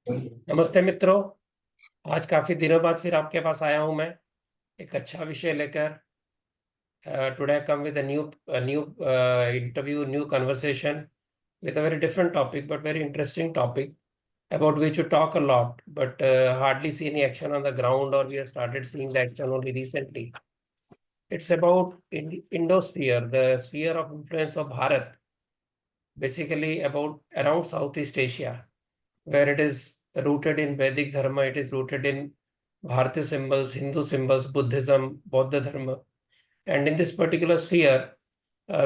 नमस्ते मित्रों। आज काफी दिनों बाद फिर आपके पास आया हूं मैं एक अच्छा विषय लेकर। Today I come with a new interview, new conversation with a very different topic, but very interesting topic about which you talk a lot, but hardly see any action on the ground, or we have started seeing the action only recently. It's about Indosphere, the sphere of influence of Bharat, basically about around Southeast Asia, where it is rooted in Vedic Dharma, it is rooted in Bharati symbols, Hindu symbols, Buddhism, Bauddha Dharma. And in this particular sphere,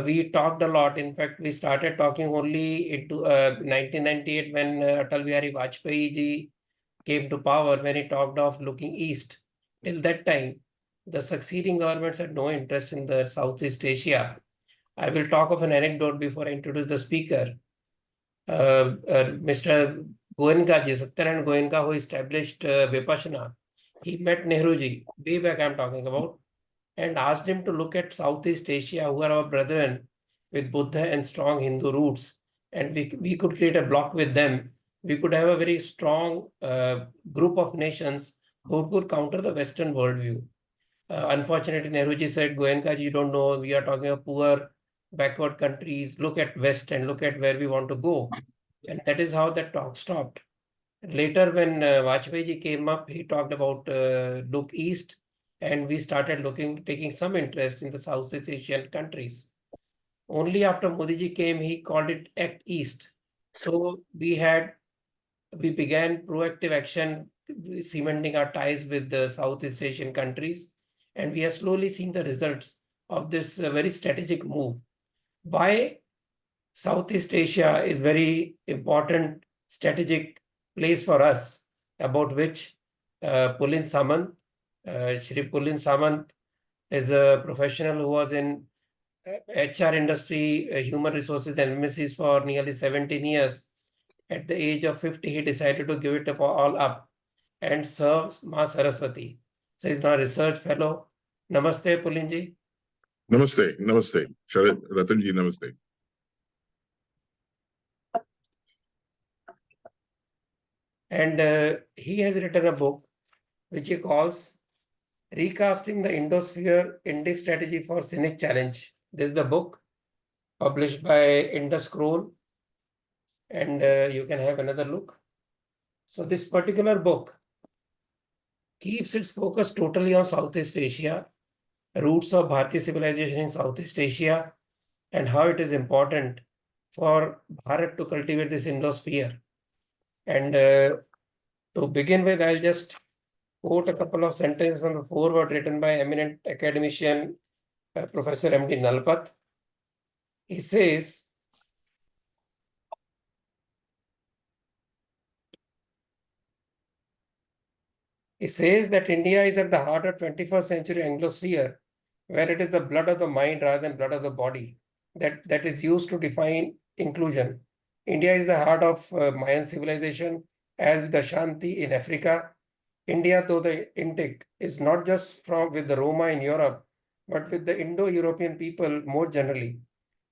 we talked a lot. In fact, we started talking only into 1998 when Atal Bihari Vajpayee ji came to power, when he talked of looking east. Till that time, the succeeding governments had no interest in the Southeast Asia. I will talk of an anecdote before I introduce the speaker. Mr. Goenka ji, Satyanarayana Goenka, who established Vipassana, he met Nehruji, way back I'm talking about, and asked him to look at Southeast Asia, who are our brethren with Buddha and strong Hindu roots, and we could create a bloc with them. We could have a very strong group of nations who could counter the Western worldview. Unfortunately, Nehruji said, Goenka ji, you don't know, we are talking of poor, backward countries. Look at West and look at where we want to go. And that is how that talk stopped. Later, when Vajpayee ji came up, he talked about look east, and we started taking some interest in the Southeast Asian countries. Only after Modi ji came, he called it Act East. So we began proactive action, cementing our ties with the Southeast Asian countries, and we are slowly seeing the results of this very strategic move. Why Southeast Asia is very important strategic place for us, about which Pulind Samant, Shri Pulind Samant is a professional who was in HR industry, human resources and MSCs for nearly 17 years. At the age of 50, he decided to give it up all up and serves Ma Saraswati. So he's now a research fellow. Namaste, Pulinji. Namaste, namaste. Sharad, Ratanji, namaste. And he has written a book which he calls Recasting the Indosphere Indic Strategy for Sinic Challenge. This is the book published by Induscroll, and you can have another look. So this particular book keeps its focus totally on Southeast Asia, roots of Bharati civilization in Southeast Asia, and how it is important for Bharat to cultivate this Indosphere. And to begin with, I'll just quote a couple of sentences from the foreword written by eminent academician Professor M.D. Nalpat. He says, that India is at the heart of 21st century Anglosphere, where it is the blood of the mind rather than blood of the body that is used to define inclusion. India is the heart of Mayan civilization, as with the Shanti in Africa. India, though the Indic, is not just with the Roma in Europe, but with the Indo-European people more generally.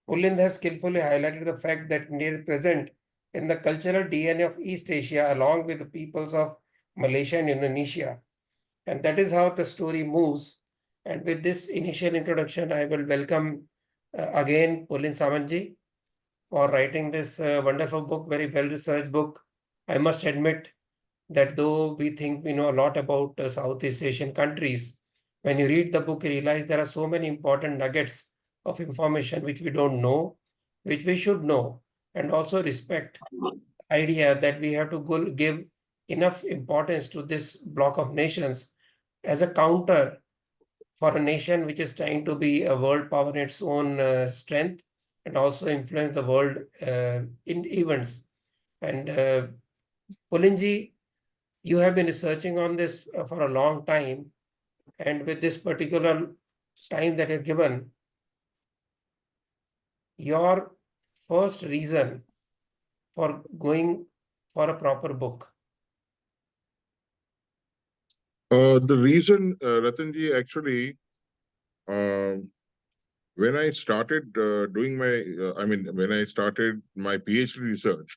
Pulind has skillfully highlighted the fact that India is present in the cultural DNA of East Asia along with the peoples of Malaysia and Indonesia. And that is how the story moves. And with this initial introduction, I will welcome again Pulind Samant for writing this wonderful book, very well-researched book. I must admit that though we think we know a lot about Southeast Asian countries, when you read the book, you realize there are so many important nuggets of information which we don't know, which we should know, and also respect the idea that we have to give enough importance to this block of nations as a counter for a nation which is trying to be a world power in its own strength and also influence the world in events. And Pulinji, you have been researching on this for a long time, and with this particular time that you've given, your first reason for going for a proper book. The reason, Ratanji, actually, when I started doing my, when I started my PhD research,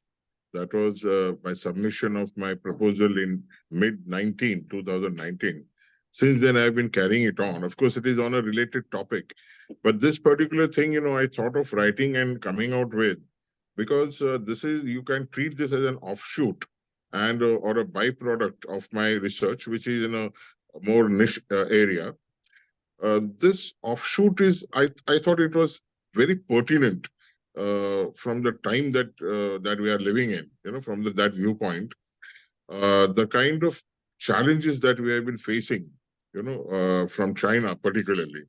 That was my submission of my proposal in mid 2019. Since then, I've been carrying it on. Of course, it is on a related topic, but this particular thing, I thought of writing and coming out with, because you can treat this as an offshoot and or a byproduct of my research, which is in a more niche area. This offshoot I thought it was very pertinent from the time that we are living in, from that viewpoint, the kind of challenges that we have been facing, from China particularly.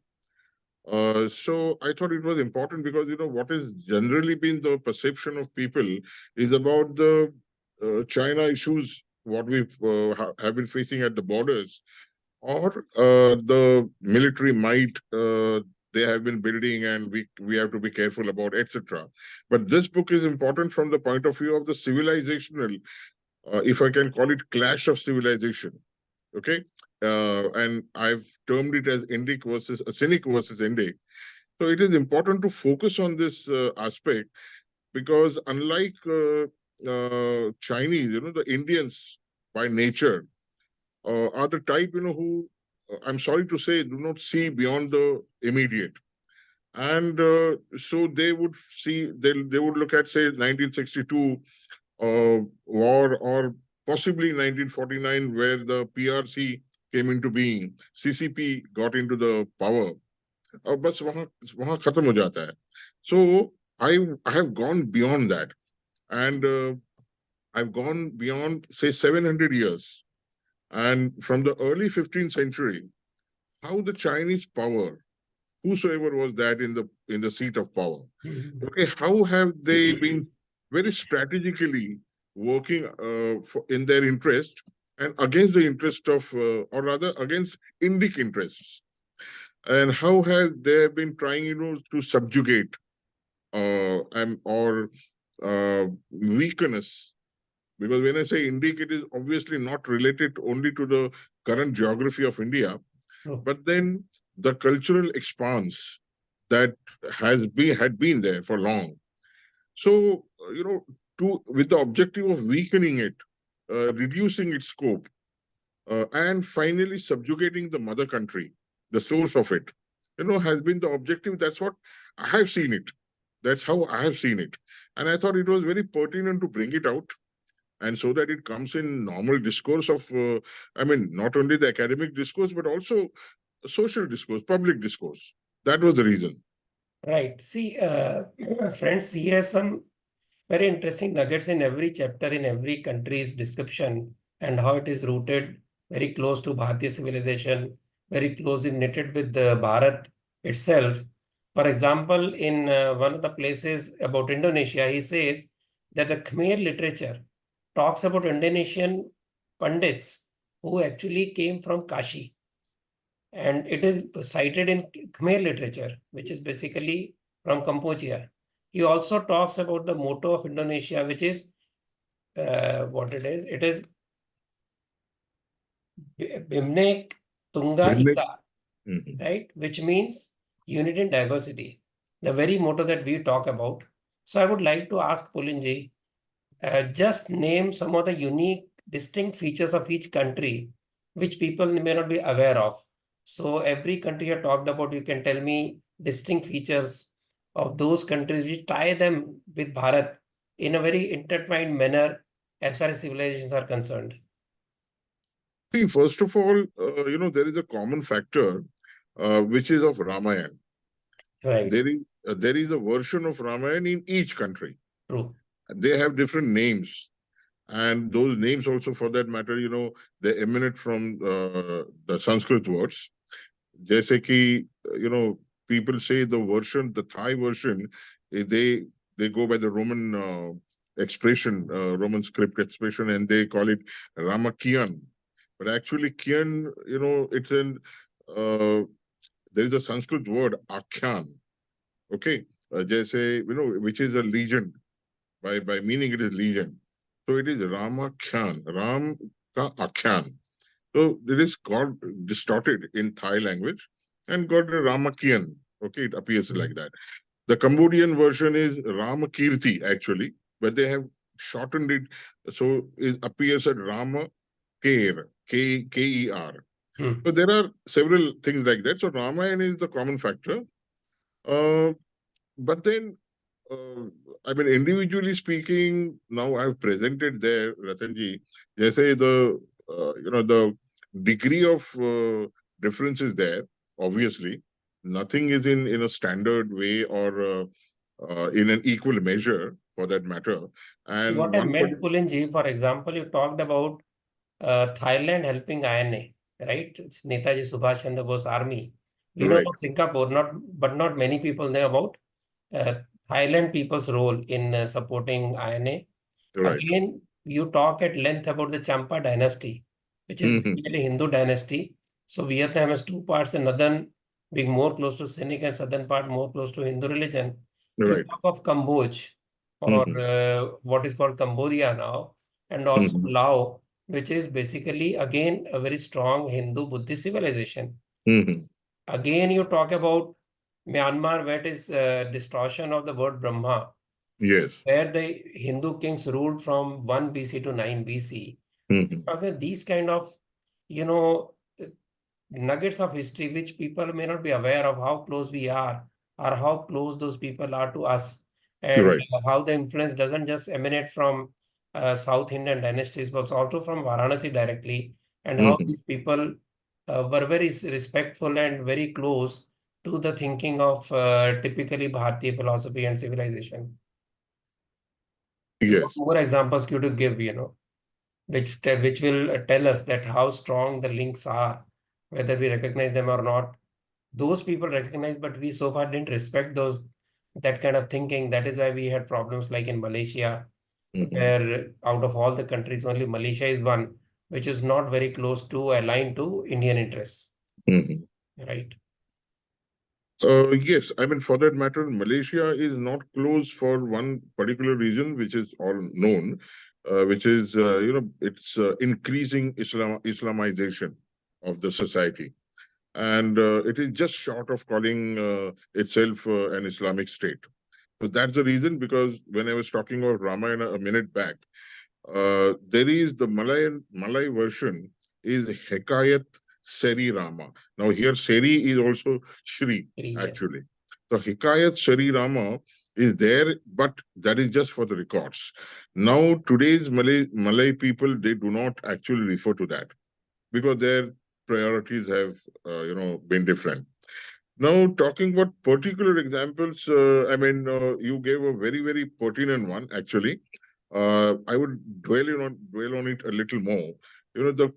So I thought it was important because, what has generally been the perception of people is about the China issues, what we have been facing at the borders, or the military might they have been building, and we have to be careful about, etc. But this book is important from the point of view of the civilizational, if I can call it, clash of civilization. Okay, and I've termed it as Indic versus Sinic versus Indic. So it is important to focus on this aspect, because unlike Chinese, the Indians by nature are the type, who, I'm sorry to say, do not see beyond the immediate. And so they would they would look at, say, 1962 war, or possibly 1949, where the PRC came into being, CCP got into the power. बस वहाँ खत्म हो जाता है. So I have gone beyond that, and I've gone beyond, say, 700 years. And from the early 15th century, how the Chinese power, whosoever was that in the seat of power, okay, how have they been very strategically working in their interest, and against the interest of, or rather against Indic interests, and how have they been trying, to subjugate or weaken us. Because when I say Indic, it is obviously not related only to the current geography of India, but then the cultural expanse that had been there for long. So, with the objective of weakening it, reducing its scope, and finally subjugating the mother country, the source of it, has been the objective. That's what I have seen it. That's how I have seen it. And I thought it was very pertinent to bring it out, and so that it comes in normal discourse of, not only the academic discourse, but also social discourse, public discourse. That was the reason. Right. See, friends, he has some very interesting nuggets in every chapter, in every country's description, and how it is rooted very close to Bharatiya civilization, very closely knitted with the Bharat itself. For example, in one of the places about Indonesia, he says that the Khmer literature talks about Indonesian Pandits who actually came from Kashi. And it is cited in Khmer literature, which is basically from Cambodia. He also talks about the motto of Indonesia, which is what it is. It is Bimnek Tunga Ika, right? Which means unity in diversity, the very motto that we talk about. So I would like to ask Pulinji, just name some of the unique, distinct features of each country, which people may not be aware of. So every country you talked about, you can tell me distinct features of those countries which tie them with Bharat in a very intertwined manner as far as civilizations are concerned. See, first of all, there is a common factor, which is of Ramayana. Right. There is a version of Ramayana in each country. True. They have different names, and those names also, for that matter, they emanate from the Sanskrit words. Jaise ki, people say the Thai version, they go by the Roman expression, Roman script expression, and they call it Ramakian. But actually, Kian, it's there is a Sanskrit word, Akhyan. Okay, jaise, which is a legend. By meaning, it is legend. So it is Ramakyan, Ram ka Akhyan. So it is got distorted in Thai language and got a Ramakian. Okay, it appears like that. The Cambodian version is Ramakirti, actually, but they have shortened it, so it appears at Rama Ker, K-E-R. Hmm. So there are several things like that. So Ramayana is the common factor. Uh, but then, uh, I mean, individually speaking, now I've presented there, Ratanji, they say the degree of difference is there, obviously. Nothing is in a standard way or in an equal measure for that matter. See, And what I one point, meant, Pulinji, for example, you talked about Thailand helping INA, right? It's Netaji Subhash Chandra Bose Army. We know right, about Singapore, but not many people know about uh, Thailand people's role in supporting INA. right. Again, you talk at length about the Champa dynasty, which is Mhm. basically Hindu dynasty. So Vietnam has two parts, the northern being more close to Sinic and southern part more close to Hindu religion. You Right. talk of Cambodia or Mhm. what is called Cambodia now, and also Mhm. Laos, which is basically again a very strong Hindu Buddhist civilization. Mhm. Again, you talk about Myanmar, where it is distortion of the word Brahma, Yes. where the Hindu kings ruled from 1 BC to 9 BC. Mhm. Okay, these kind of, you know, nuggets of history which people may not be aware of how close we are or how close those people are to us, and Right. how the influence doesn't just emanate from South Indian dynasties but also from Varanasi directly, and how Mhm. these people were very respectful and very close to the thinking of typically Bharatiya philosophy and civilization. So what Yes. more examples could you give, which will tell us that how strong the links are, whether we recognize them or not. Those people recognize, but we so far didn't respect those that kind of thinking. That is why we had problems like in Malaysia, Mhm. where out of all the countries, only Malaysia is one which is not very close to aligned to Indian interests, Mhm. right? Yes, I mean, for that matter, Malaysia is not close for one particular reason, which is all known, which is, it's increasing Islamization of the society. And it is just short of calling itself an Islamic state. So that's the reason, because when I was talking about Ramayana a minute back, there is the Malay version is Hekayat Seri Rama. Now here Seri is also Shri Yes. actually. So Hekayat Seri Rama is there, but that is just for the records. Now today's Malay people, they do not actually refer to that because their priorities have been different. Now, talking about particular examples, I mean, you gave a very pertinent one. Actually, I would dwell on it a little more. You know, the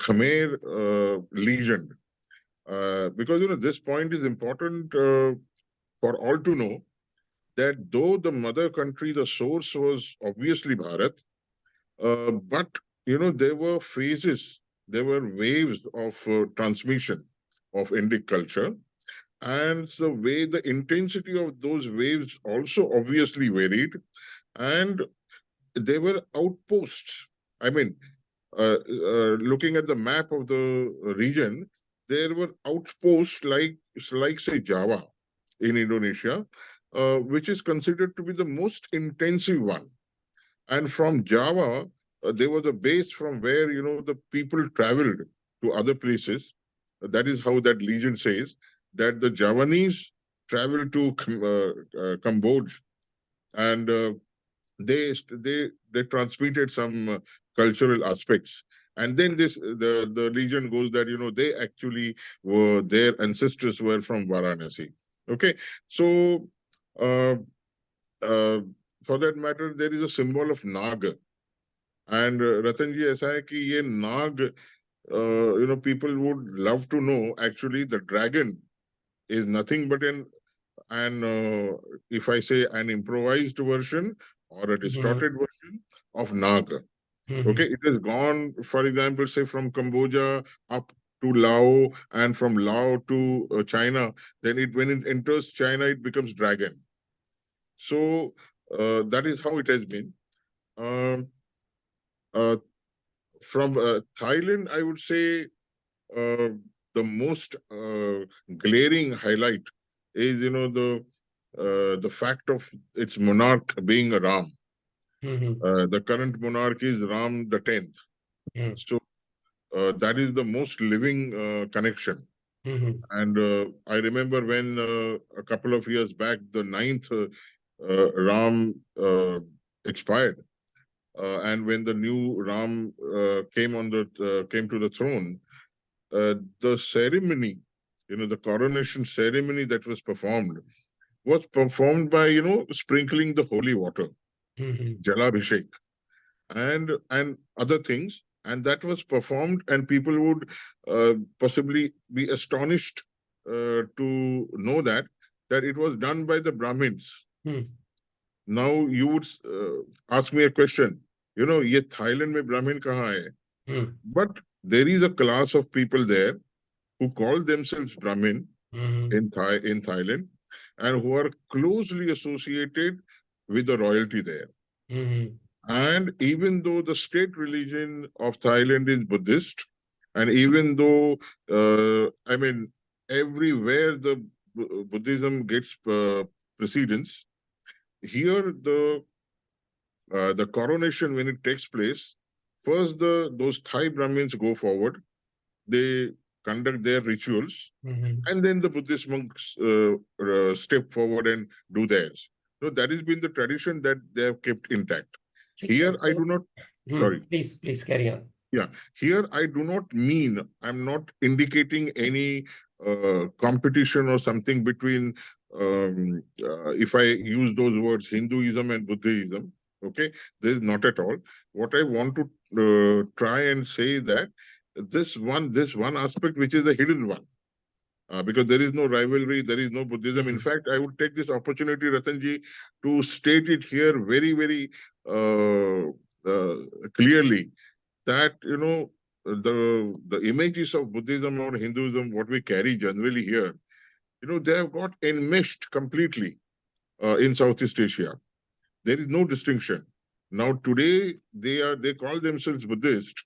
Khmer legion, because this point is important for all to know that though the mother country, the source was obviously Bharat, but there were phases, there were waves of transmission of Indic culture, and the way the intensity of those waves also obviously varied, and they were outposts. I mean, looking at the map of the region, there were outposts like say Java in Indonesia, which is considered to be the most intensive one. And from Java, there was a base from where the people traveled to other places. That is how that legend says that the Javanese traveled to Cambodia, and they transmitted some cultural aspects. And then the legend goes that they actually were, their ancestors were from Varanasi. Okay, so. Uh, uh, for that matter, there is a symbol of Nag, and Ratan ji, ऐसा है कि ये नाग, people would love to know. Actually, the dragon is nothing but if I say an improvised version or a Mhm. distorted version of Nag. Okay, Mhm. it has gone, for example, say from Cambodia up to Laos, and from Laos to China. Then when it enters China, it becomes dragon. So that is how it has been. Um, uh, from Thailand, I would say uh, the most glaring highlight is the fact of its monarch being a Ram. The current monarch is Ram the 10th. So that is the most living connection. And I remember when a couple of years back, the ninth Ram expired, and when the new Ram came to the throne, the ceremony, the coronation ceremony that was performed by sprinkling the holy water, Jalabhishek, and other things, and that was performed, and people would possibly be astonished to know that it was done by the Brahmins. Now you would ask me a question, ye Thailand mein Brahmin kahan hai? But there is a class of people there who call themselves Brahmin in Thailand, and who are closely associated with the royalty there. And even though the state religion of Thailand is Buddhist, and even though, everywhere the Buddhism gets precedence, here the coronation, when it takes place, first those Thai Brahmins go forward, they conduct their rituals, and then the Buddhist monks step forward and do theirs. So that has been the tradition that they have kept intact. Here, I do not. Sorry. Please carry on. Yeah, here I do not mean, I'm not indicating any competition or something between, if I use those words, Hinduism and Buddhism. Okay, this is not at all. What I want to try and say that this one aspect, which is the hidden one, because there is no rivalry, there is no Buddhism. In fact, I would take this opportunity, Ratanji, to state it here very, very clearly, that the images of Buddhism or Hinduism, what we carry generally here, they have got enmeshed completely in Southeast Asia. There is no distinction. Now today they call themselves Buddhist,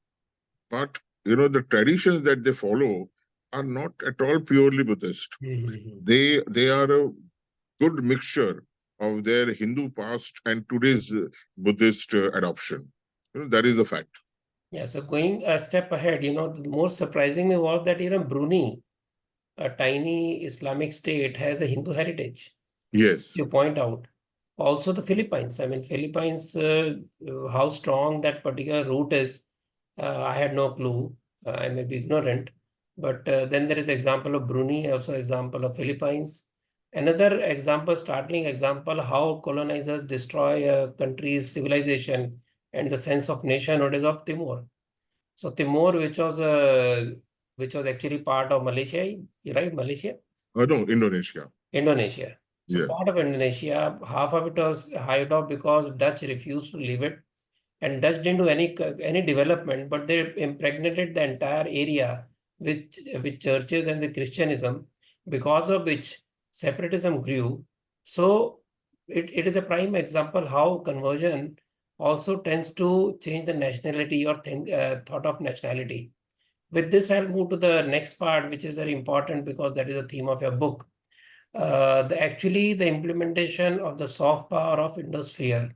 but the traditions that they follow are not at all purely Buddhist. They are a good mixture of their Hindu past and today's Buddhist adoption. That is the fact. Yeah, so going a step ahead, the most surprising me was that even Brunei, a tiny Islamic state, has a Hindu heritage. Yes. You point out. Also the Philippines. I mean, Philippines, how strong that particular root is, I had no clue. I may be ignorant. But then there is example of Brunei, also example of Philippines. Another example, startling example, how colonizers destroy a country's civilization and the sense of nationhood is of Timor. So Timor, which was actually part of Malaysia, right? Malaysia? No, Indonesia. Indonesia. So Yeah. part of Indonesia, half of it was hived off because Dutch refused to leave it, and Dutch didn't do any development, but they impregnated the entire area with churches and the Christianism, because of which separatism grew. So it is a prime example how conversion also tends to change the nationality or thought of nationality. With this, I'll move to the next part, which is very important because that is the theme of your book. The implementation of the soft power of Indosphere,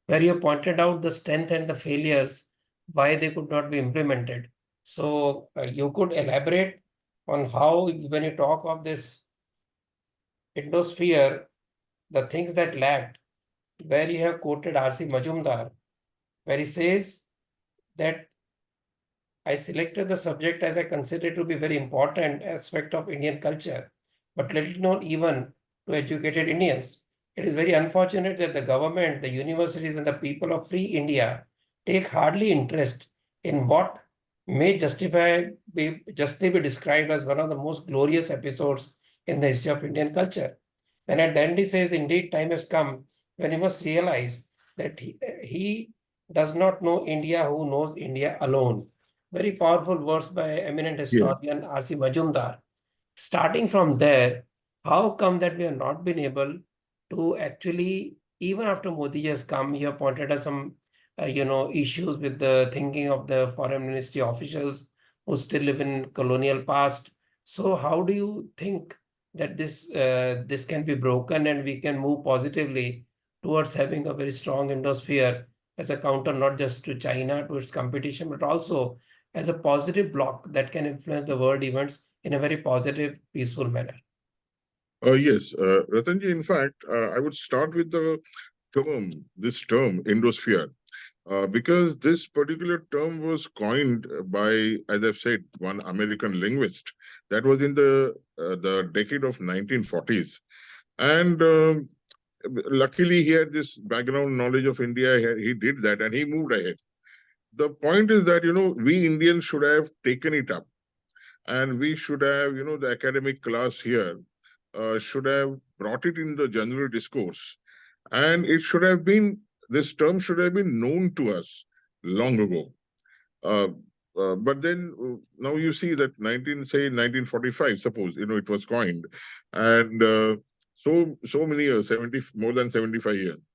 where you pointed out the strength and the failures, why they could not be implemented. So you could elaborate on how, when you talk of this Indosphere, the things that lacked, where you have quoted R.C. Majumdar, where he says that I selected the subject as I consider it to be very important aspect of Indian culture, but little known even to educated Indians. It is very unfortunate that the government, the universities, and the people of free India take hardly interest in what may justly be described as one of the most glorious episodes in the history of Indian culture. Then at the end he says, indeed, time has come when he must realize that he does not know India who knows India alone. Very powerful words by eminent historian R.C. Majumdar. Starting from there, how come that we have not been able to actually, even after Modi has come, you have pointed out some, issues with the thinking of the foreign ministry officials who still live in colonial past. So how do you think that this can be broken and we can move positively towards having a very strong Indosphere as a counter not just to China, to its competition, but also as a positive bloc that can influence the world events in a very positive, peaceful manner. Yes, Ratanji, in fact, I would start with this term, Indosphere, because this particular term was coined by, as I've said, one American linguist. That was in the decade of 1940s. And luckily, he had this background knowledge of India. He did that and he moved ahead. The point is that, we Indians should have taken it up, and we should have, the academic class here should have brought it in the general discourse. And this term should have been known to us long ago. Uh, but then now you see that 1945, suppose, it was coined. And so many years, more than 75 years.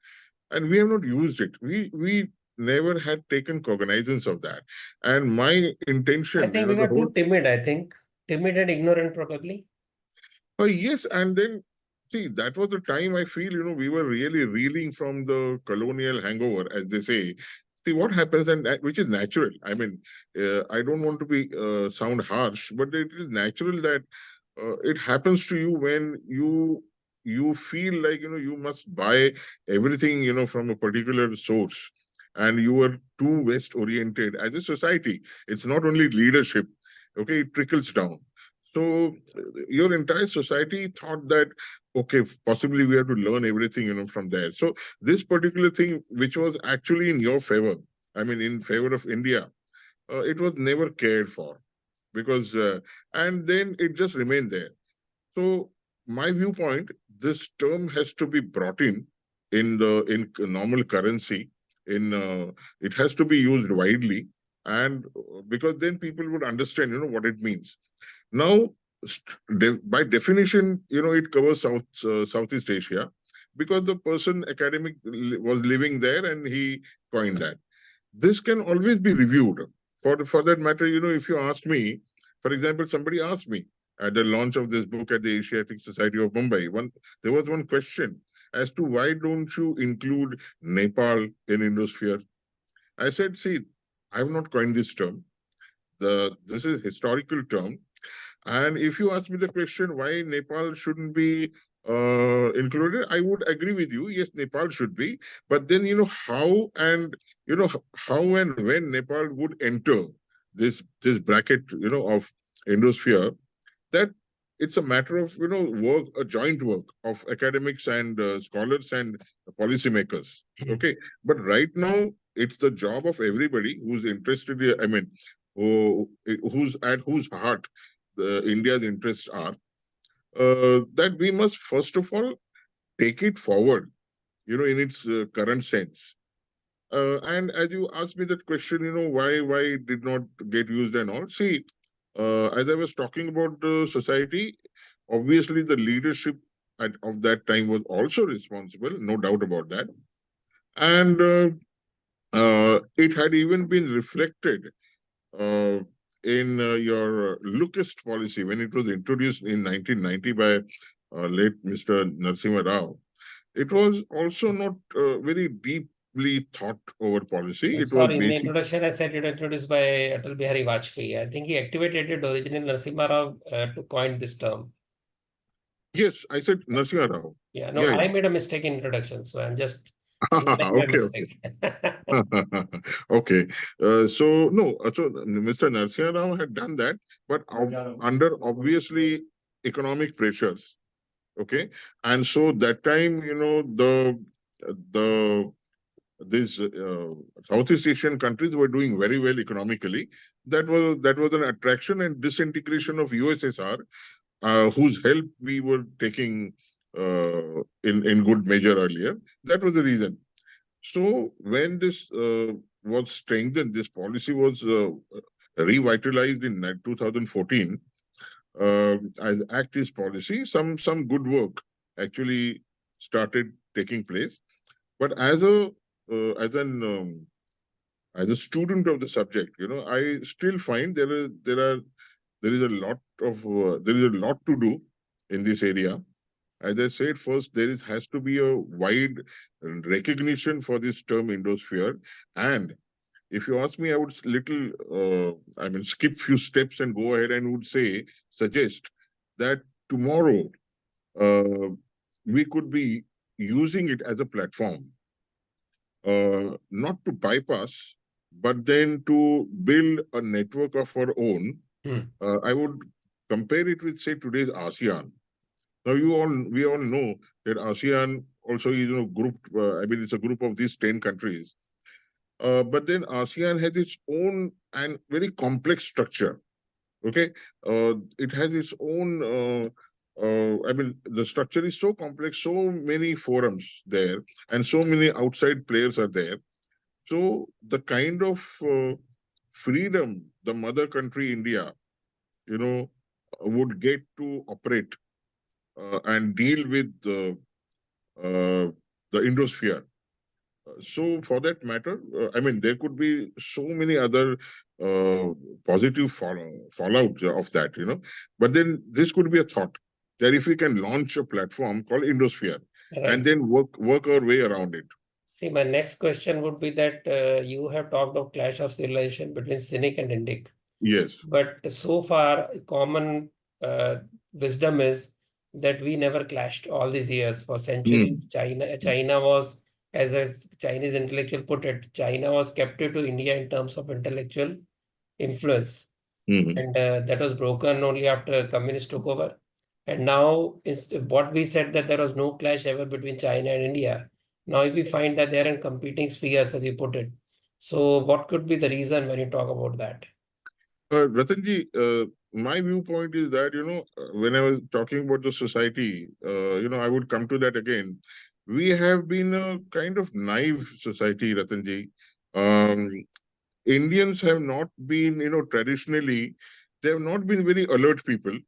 And we have not used it. We never had taken cognizance of that. And my I intention, think we the were whole too timid, I think. Timid and ignorant, probably. Yes, and then see that was the time I feel we were really reeling from the colonial hangover, as they say. See what happens, and which is natural. I mean, I don't want to be sound harsh, but it is natural that it happens to you when you feel like you must buy everything from a particular source, and you are too West oriented as a society. It's not only leadership, okay, it trickles down. So your entire society thought that, okay, possibly we have to learn everything from there. So this particular thing, which was actually in your favor, I mean in favor of India, it was never cared for, because and then it just remained there. So my viewpoint, this term has to be brought in normal currency. It has to be used widely, and because then people would understand, what it means. Now, by definition, it covers Southeast Asia, because the person academic was living there and he coined that. This can always be reviewed. For that matter, if you ask me, for example, somebody asked me at the launch of this book at the Asiatic Society of Mumbai, there was one question as to why don't you include Nepal in Indosphere? I said, see, I have not coined this term. This is historical term. And if you ask me the question why Nepal shouldn't be included, I would agree with you. Yes, Nepal should be. But then, how and when Nepal would enter this bracket, of Indosphere, that it's a matter of, work, a joint work of academics and scholars and policymakers. Okay. But right now, it's the job of everybody who's interested, I mean, whose heart India's interests are, that we must first of all take it forward, in its current sense. And as you asked me that question, why it did not get used and all. See, as I was talking about the society, obviously the leadership of that time was also responsible, no doubt about that. And it had even been reflected uh, in your lookist policy when it was introduced in 1990 by late Mr. Narasimharao. It was also not very deeply thought over policy. It was Sorry, in the basic. introduction, I said it was introduced by Atal Bihari Vajpayee. I think he activated it originally Narasimharao to coin this term. Yes, I said Narasimharao. Yeah, no, Yeah, I yeah. made a mistake in introduction, so I'm just underlying my Okay, okay. mistake. Okay. So Mr. Narasimha Rao had done that, but under obviously economic pressures. Okay. And so that time, the these Southeast Asian countries were doing very well economically. That was an attraction and disintegration of USSR, whose help we were taking in good measure earlier. That was the reason. So when this was strengthened, this policy was revitalized in 2014 as Act East policy. Some good work actually started taking place. But as a student of the subject, I still find there is a lot to do in this area. as I said, first there has to be a wide recognition for this term Indosphere. And if you ask me, I would skip few steps and go ahead and suggest that tomorrow uh, we could be using it as a platform, not to bypass, but then to build a network of our own. I would compare it with, say, today's ASEAN. Now, we all know that ASEAN also is, grouped. It's a group of these 10 countries. But then ASEAN has its own and very complex structure. Okay, it has its own. The structure is so complex, so many forums there, and so many outside players are there. So the kind of freedom the mother country India, would get to operate and deal with the Indosphere. So for that matter, there could be so many other uh, positive fallout of that, But then this could be a thought that if we can launch a platform called Indosphere and Right. then work our way around it. See, my next question would be that you have talked of clash of civilization between Sinic and Indic. Yes. But so far, common uh, wisdom is that we never clashed all these years. For centuries, China was, as a Chinese intellectual put it, China was captive to India in terms of intellectual influence. Mm-hmm. And that was broken only after communists took over. And now is what we said, that there was no clash ever between China and India. Now if we find that they're in competing spheres, as you put it. So what could be the reason when you talk about that? Ratanji, my viewpoint is that, when I was talking about the society, I would come to that again. We have been a kind of naive society, Ratanji. Um, Indians have not been, traditionally, they have not been very alert people.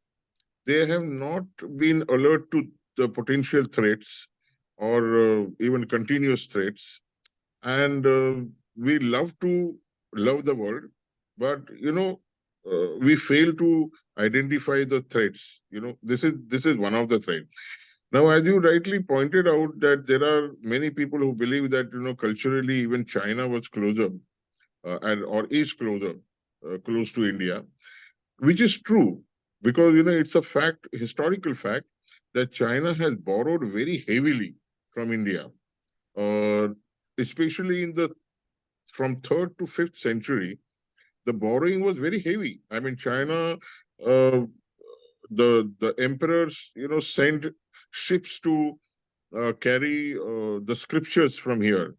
They have not been alert to the potential threats or even continuous threats. And we love to love the world, but we fail to identify the threats. This is one of the threats. Now, as you rightly pointed out, that there are many people who believe that culturally even China was closer or is close to India, which is true, because it's a fact, historical fact, that China has borrowed very heavily from India, uh, especially from 3rd to 5th century. The borrowing was very heavy. China, uh, the emperors, sent ships to carry the scriptures from here,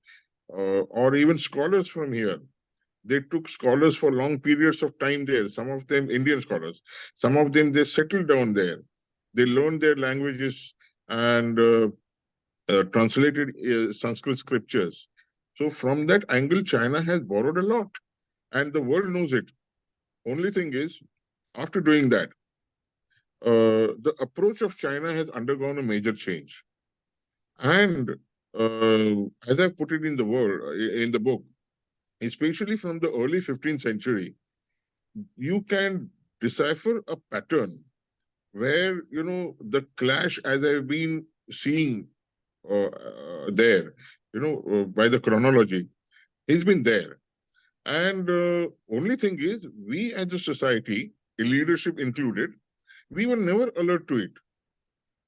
or even scholars from here. They took scholars for long periods of time there. Some of them Indian scholars. Some of them they settled down there. They learned their languages and translated Sanskrit scriptures. So from that angle, China has borrowed a lot, and the world knows it. Only thing is, after doing that, the approach of China has undergone a major change. And as I put it in the book, especially from the early 15th century, you can decipher a pattern where the clash, as I've been seeing there, by the chronology, has been there. And only thing is, we as a society, leadership included, we were never alert to it.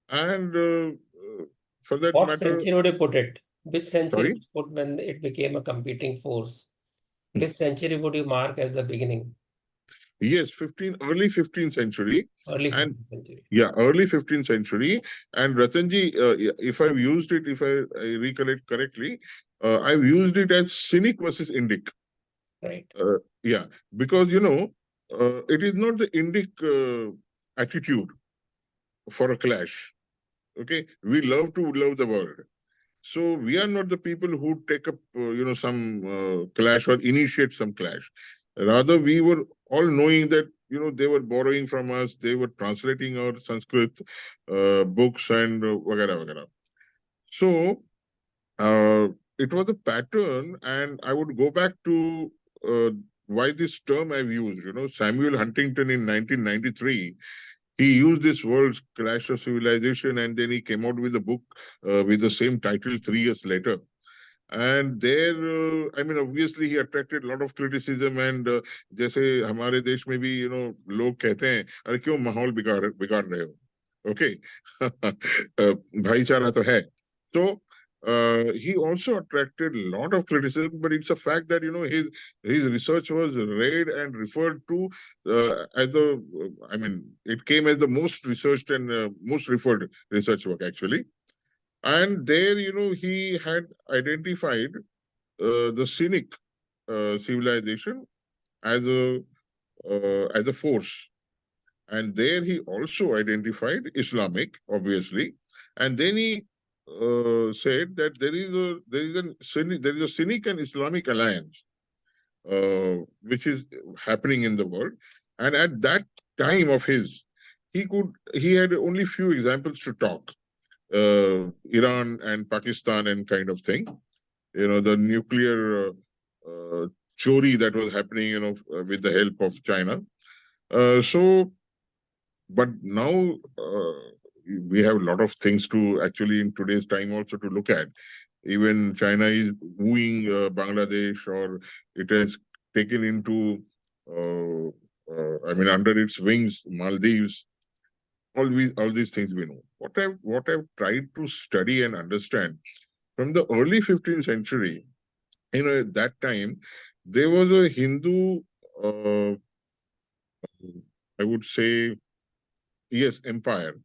And for that What matter, century would you put it? Which century would sorry, you put when it became a competing force? Hmm. Which century would you mark as the beginning? Yes, early 15th century, Early and 15th century. yeah, early 15th century. And Ratanji, if I recollect correctly, I've used it as Sinic versus Indic. Right. Yeah, because it is not the Indic attitude for a clash. Okay, we love to love the world. So we are not the people who take up, some clash or initiate some clash. Rather, we were all knowing that, they were borrowing from us, they were translating our Sanskrit books and vagara vagara. So it was a pattern, and I would go back to why this term I've used. Samuel Huntington in 1993, he used this world's clash of civilization, and then he came out with a book with the same title 3 years later. And there, I mean, obviously he attracted a lot of criticism, and जैसे हमारे देश में भी लोग कहते हैं अरे क्यों माहौल बिगाड़ रहे हो, okay. भाईचारा तो है. So he also attracted a lot of criticism, but it's a fact that his research was read and referred to as the, I mean, it came as the most researched and most referred research work actually. And there, he had identified the Sinic civilization as a force, and there he also identified Islamic, obviously, and then he said that there is a Sinic and Islamic alliance which is happening in the world, and at that time of his, he had only few examples to talk. Iran and Pakistan and kind of thing, the nuclear chori that was happening, with the help of China. But now we have a lot of things to actually in today's time also to look at. Even China is wooing Bangladesh, or it has taken into, I mean, under its wings, Maldives. All these things we know. What I've tried to study and understand from the early 15th century, at that time, there was a Hindu, I would say, yes, empire,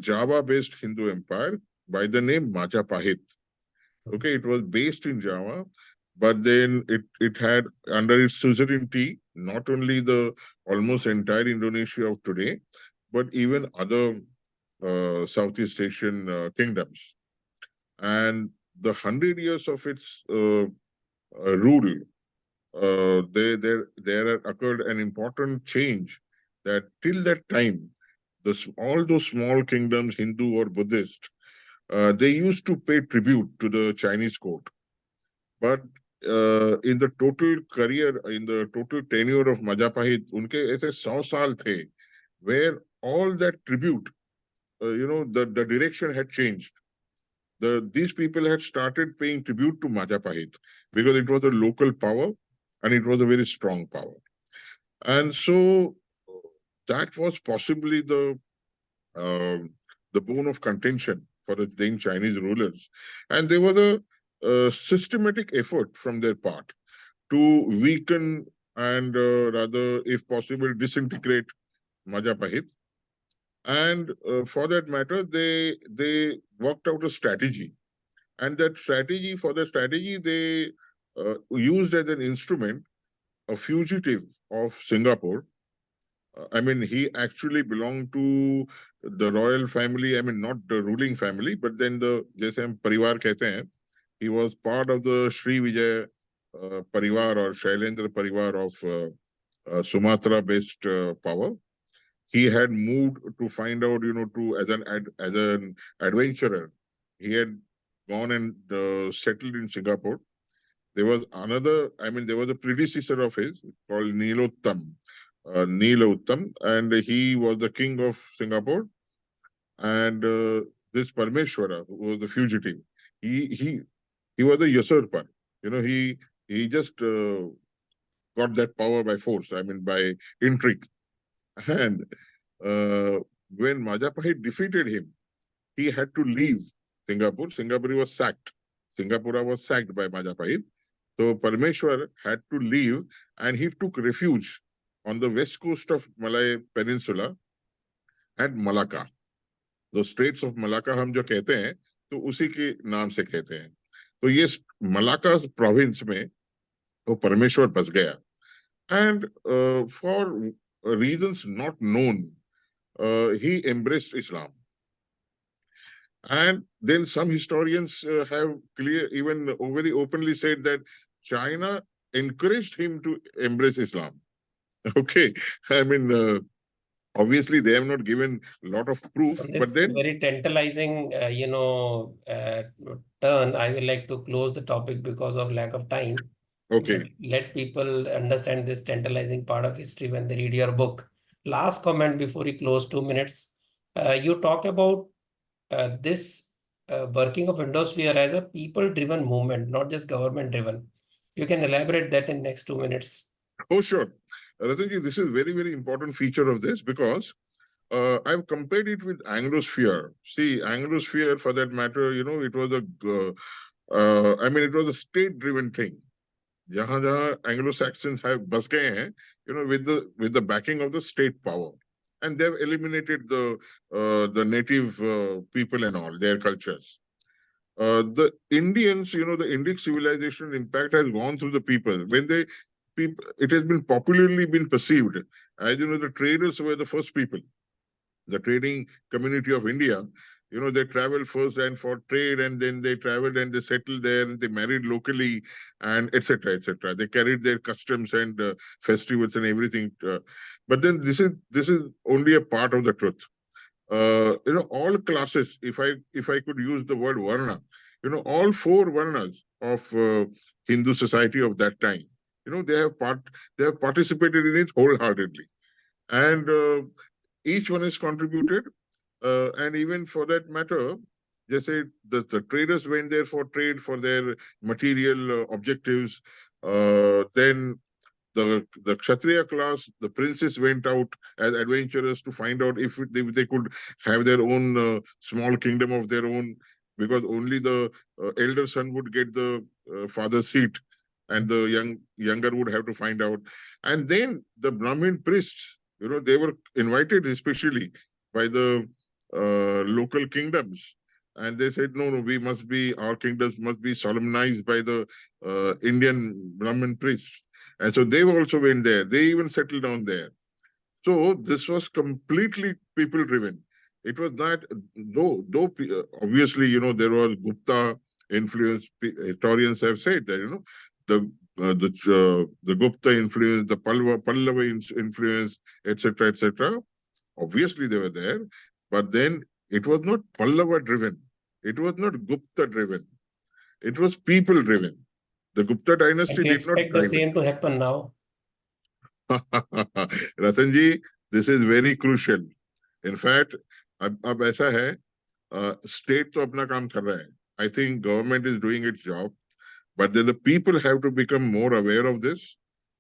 Java-based Hindu empire by the name Majapahit. Okay, it was based in Java, but then it had under its suzerainty not only the almost entire Indonesia of today, but even other Southeast Asian kingdoms. And the 100 years of its rule, there had occurred an important change, that till that time, all those small kingdoms, Hindu or Buddhist, they used to pay tribute to the Chinese court. But in the total career, in the total tenure of Majapahit, उनके ऐसे 100 साल थे, where all that tribute, the direction had changed. These people had started paying tribute to Majapahit because it was a local power and it was a very strong power. And so that was possibly the bone of contention for the then Chinese rulers. And there was a systematic effort from their part to weaken and rather, if possible, disintegrate Majapahit. And for that matter, they worked out a strategy. And that strategy, they used as an instrument a fugitive of Singapore. I mean, he actually belonged to the royal family. I mean, not the ruling family, but then जैसे हम परिवार कहते हैं, he was part of the Sri Vijay Parivar or Shailendra Parivar of Sumatra-based power. He had moved to find out, as an adventurer. He had gone and settled in Singapore. There was there was a predecessor of his called Nilottam, and he was the king of Singapore. And this Parmeshwara, who was the fugitive, he was a usurper. He just got that power by force. I mean, by intrigue. And when Majapahit defeated him, he had to leave Singapore. Singapore was sacked. Singapore was sacked by Majapahit. So Parmeshwar had to leave, and he took refuge on the west coast of Malay Peninsula at Malacca. The Straits of Malacca हम जो कहते हैं, तो उसी के नाम से कहते हैं. तो ये Malacca province में वो परमेश्वर बस गया. And for reasons not known, he embraced Islam. And then some historians have even very openly said that China encouraged him to embrace Islam. Okay, I mean, obviously they have not given a lot of proof, So but this then very tantalizing, turn, I will like to close the topic because of lack of time. okay, But let people understand this tantalizing part of history when they read your book. last comment before we close, 2 minutes. You talk about this working of Indosphere as a people-driven movement, not just government-driven. You can elaborate that in next 2 minutes. Oh, sure. Ratanji, this is very, very important feature of this because I've compared it with Anglosphere. See, Anglosphere, for that matter, it was it was a state-driven thing. Jahan Anglo-Saxons have bas gaye hain, with the backing of the state power, and they've eliminated the native people and all their cultures. The Indians, the Indic civilization impact has gone through the people. It has been popularly been perceived as the traders were the first people. The trading community of India, they traveled first and for trade, and then they traveled and they settled there and they married locally, and etc. etc. They carried their customs and festivals and everything. But then this is only a part of the truth. All classes, if I could use the word varna, all four varnas of Hindu society of that time, they have participated in it wholeheartedly, and each one has contributed, and even for that matter, just say the traders went there for trade for their material objectives. Then the Kshatriya class, the princes went out as adventurers to find out if they could have their own small kingdom of their own, because only the elder son would get the father's seat, and the younger would have to find out. And then the Brahmin priests, they were invited especially by the local kingdoms. And they said, no, our kingdoms must be solemnized by the Indian Brahmin priests. And so they also went there. They even settled down there. So this was completely people driven. It was not, though obviously, there was Gupta influence. Historians have said that, the Gupta influence, the Pallava influence, etc., etc. Obviously, they were there, but then it was not Pallava driven. It was not Gupta driven. It was people driven. The Gupta dynasty And we did not expect the drive it. same to happen now. Ratanji, this is very crucial. In fact, अब ऐसा है, state तो अपना काम कर रहा है. I think government is doing its job, but then the people have to become more aware of this.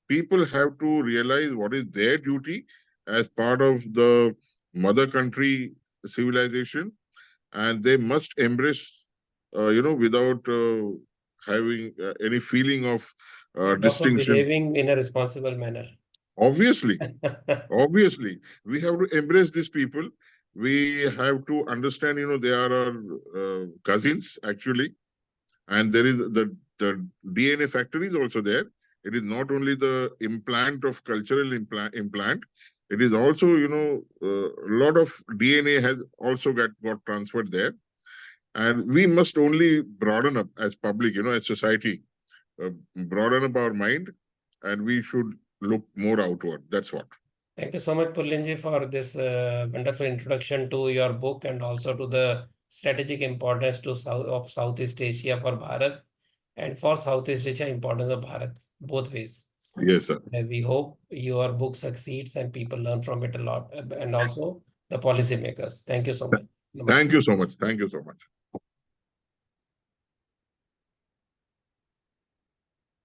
People have to realize what is their duty as part of the mother country civilization, and they must embrace, without having any feeling of And also distinction. behaving in a responsible manner. Obviously, obviously, we have to embrace these people. We have to understand, they are our cousins actually, and there is the DNA factory is also there. It is not only the implant of cultural implant. It is also, a lot of DNA has also got transferred there, and we must only broaden up as public, as society, broaden up our mind, and we should look more outward. That's what. Thank you so much, Pulinji, for this wonderful introduction to your book and also to the strategic importance of Southeast Asia for Bharat and for Southeast Asia importance of Bharat, both ways. Yes, sir. And we hope your book succeeds and people learn from it a lot, and also the policymakers. Thank you so much. Thank Namaste. you so much. Thank you so much.